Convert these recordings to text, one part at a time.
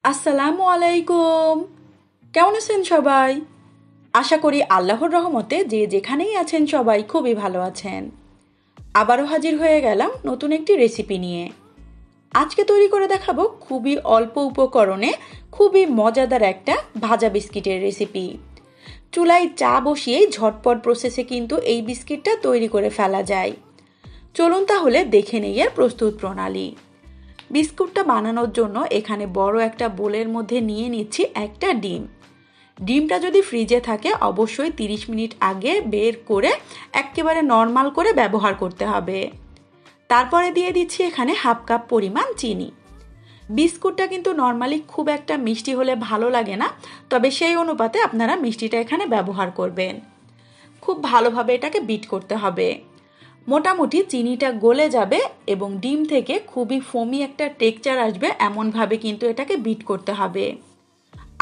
আসসালামু আলাইকুম। কেমন আছেন সবাই? আশা করি আল্লাহর রহমতে যে যেখানেই আছেন সবাই খুবই ভালো আছেন। আবারও হাজির হয়ে গেলাম নতুন একটি রেসিপি নিয়ে। আজকে তৈরি করে দেখাবো খুবই অল্প উপকরণে খুবই মজাদার একটা ভাজা বিস্কিটের রেসিপি। চুলায় চা বসিয়েই ঝটপট প্রসেসে কিন্তু এই বিস্কিটটা তৈরি করে ফেলা যায়। চলুন তাহলে দেখে নেই এর প্রস্তুত প্রণালী। বিস্কুটটা বানানোর জন্য এখানে বড় একটা বোলের মধ্যে নিয়ে নিচ্ছি একটা ডিম। ডিমটা যদি ফ্রিজে থাকে অবশ্যই 30 মিনিট আগে বের করে একেবারে নর্মাল করে ব্যবহার করতে হবে। তারপরে দিয়ে দিচ্ছি এখানে হাফ কাপ পরিমাণ চিনি। বিস্কুটটা কিন্তু নর্মালি খুব একটা মিষ্টি হলে ভালো লাগে না, তবে সেই অনুপাতে আপনারা মিষ্টিটা এখানে ব্যবহার করবেন। খুব ভালোভাবে এটাকে বিট করতে হবে। মোটামুটি চিনিটা গলে যাবে এবং ডিম থেকে খুবই ফোমি একটা টেক্সচার আসবে, এমনভাবে কিন্তু এটাকে বিট করতে হবে।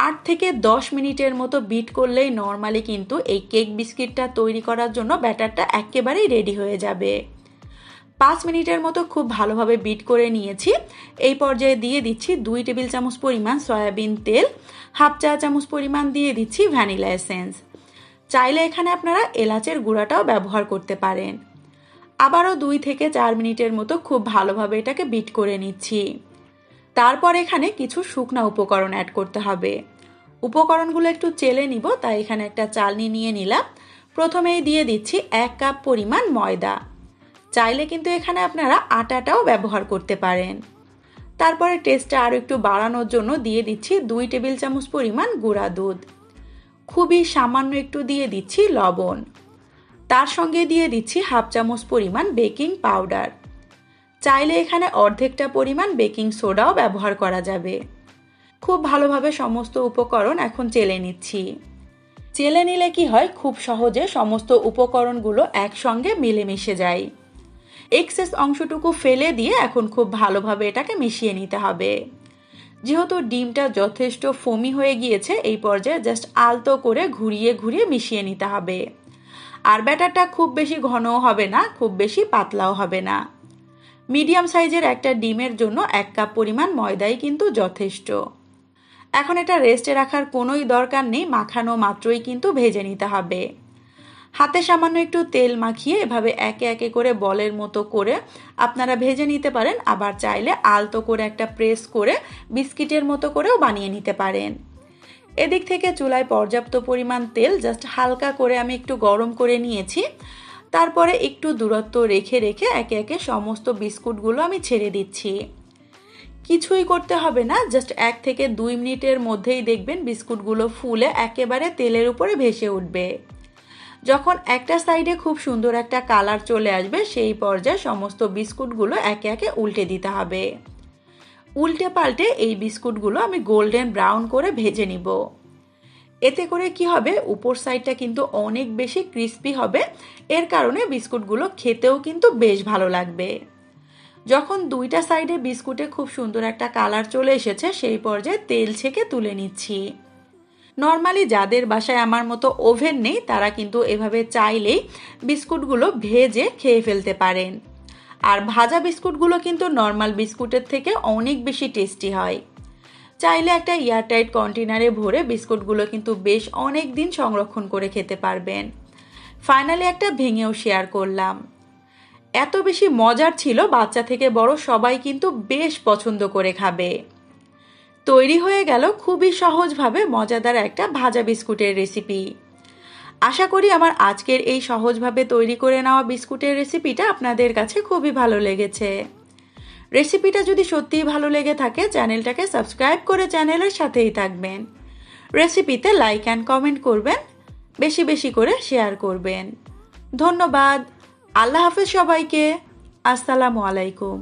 8 থেকে 10 মিনিটের মতো বিট করলেই নর্মালি কিন্তু এই কেক বিস্কিটটা তৈরি করার জন্য ব্যাটারটা একেবারেই রেডি হয়ে যাবে। 5 মিনিটের মতো খুব ভালোভাবে বিট করে নিয়েছি। এই পর্যায়ে দিয়ে দিচ্ছি 2 টেবিল চামচ পরিমাণ সয়াবিন তেল, হাফ চা চামচ পরিমাণ দিয়ে দিচ্ছি ভ্যানিলা এসেন্স। চাইলে এখানে আপনারা এলাচের গুঁড়াটাও ব্যবহার করতে পারেন। আবারও 2 থেকে 4 মিনিটের মতো খুব ভালোভাবে এটাকে বিট করে নিচ্ছি। তারপর এখানে কিছু শুকনা উপকরণ অ্যাড করতে হবে। উপকরণগুলো একটু চেলে নিব, তাই এখানে একটা চালনি নিয়ে নিলাম। প্রথমেই দিয়ে দিচ্ছি 1 কাপ পরিমাণ ময়দা। চাইলে কিন্তু এখানে আপনারা আটাটাও ব্যবহার করতে পারেন। তারপরে টেস্টটা আরও একটু বাড়ানোর জন্য দিয়ে দিচ্ছি 2 টেবিল চামচ পরিমাণ গুঁড়া দুধ। খুবই সামান্য একটু দিয়ে দিচ্ছি লবণ। তার সঙ্গে দিয়ে দিচ্ছি হাফ চামচ পরিমাণ বেকিং পাউডার। চাইলে এখানে অর্ধেকটা পরিমাণ বেকিং সোডাও ব্যবহার করা যাবে। খুব ভালোভাবে সমস্ত উপকরণ এখন চেলে নিচ্ছি। চেলে নিলে কি হয়, খুব সহজে সমস্ত উপকরণগুলো একসঙ্গে মিলেমিশে যায়। এক্সেস অংশটুকু ফেলে দিয়ে এখন খুব ভালোভাবে এটাকে মিশিয়ে নিতে হবে। যেহেতু ডিমটা যথেষ্ট ফোমি হয়ে গিয়েছে, এই পর্যায়ে জাস্ট আলতো করে ঘুরিয়ে ঘুরিয়ে মিশিয়ে নিতে হবে। আর ব্যাটারটা খুব বেশি ঘনও হবে না, খুব বেশি পাতলাও হবে না। মিডিয়াম সাইজের একটা ডিমের জন্য 1 কাপ পরিমাণ ময়দাই কিন্তু যথেষ্ট। এখন এটা রেস্টে রাখার কোনোই দরকার নেই, মাখানো মাত্রই কিন্তু ভেজে নিতে হবে। হাতে সামান্য একটু তেল মাখিয়ে এভাবে একে একে করে বলের মতো করে আপনারা ভেজে নিতে পারেন। আবার চাইলে আলতো করে একটা প্রেস করে বিস্কিটের মতো করেও বানিয়ে নিতে পারেন। এদিক থেকে চুলায় পর্যাপ্ত পরিমাণ তেল জাস্ট হালকা করে আমি একটু গরম করে নিয়েছি। তারপরে একটু দূরত্ব রেখে রেখে একে একে সমস্ত বিস্কুটগুলো আমি ছেড়ে দিচ্ছি। কিছুই করতে হবে না, জাস্ট 1 থেকে 2 মিনিটের মধ্যেই দেখবেন বিস্কুটগুলো ফুলে একেবারে তেলের উপরে ভেসে উঠবে। যখন একটা সাইডে খুব সুন্দর একটা কালার চলে আসবে, সেই পর্যায়ে সমস্ত বিস্কুটগুলো একে একে উল্টে দিতে হবে। উল্টে পাল্টে এই বিস্কুটগুলো আমি গোল্ডেন ব্রাউন করে ভেজে নিব। এতে করে কি হবে, উপর সাইডটা কিন্তু অনেক বেশি ক্রিস্পি হবে। এর কারণে বিস্কুটগুলো খেতেও কিন্তু বেশ ভালো লাগবে। যখন দুইটা সাইডে বিস্কুটে খুব সুন্দর একটা কালার চলে এসেছে, সেই পর্যায়ে তেল ছেঁকে তুলে নিচ্ছি। নর্মালি যাদের বাসায় আমার মতো ওভেন নেই, তারা কিন্তু এভাবে চাইলেই বিস্কুটগুলো ভেজে খেয়ে ফেলতে পারেন। আর ভাজা বিস্কুটগুলো কিন্তু নর্মাল বিস্কুটের থেকে অনেক বেশি টেস্টি হয়। চাইলে একটা এয়ারটাইট কন্টেনারে ভরে বিস্কুটগুলো কিন্তু বেশ অনেক দিন সংরক্ষণ করে খেতে পারবেন। ফাইনালি একটা ভেঙেও শেয়ার করলাম। এত বেশি মজার ছিল, বাচ্চা থেকে বড় সবাই কিন্তু বেশ পছন্দ করে খাবে। তৈরি হয়ে গেল খুবই সহজভাবে মজাদার একটা ভাজা বিস্কুটের রেসিপি। আশা করি আমার আজকের এই সহজভাবে তৈরি করে নেওয়া বিস্কুটের রেসিপিটা আপনাদের কাছে খুবই ভালো লেগেছে। রেসিপিটা যদি সত্যিই ভালো লেগে থাকে, চ্যানেলটাকে সাবস্ক্রাইব করে চ্যানেলের সাথেই থাকবেন। রেসিপিতে লাইক অ্যান্ড কমেন্ট করবেন, বেশি বেশি করে শেয়ার করবেন। ধন্যবাদ। আল্লাহ হাফেজ সবাইকে। আসসালামু আলাইকুম।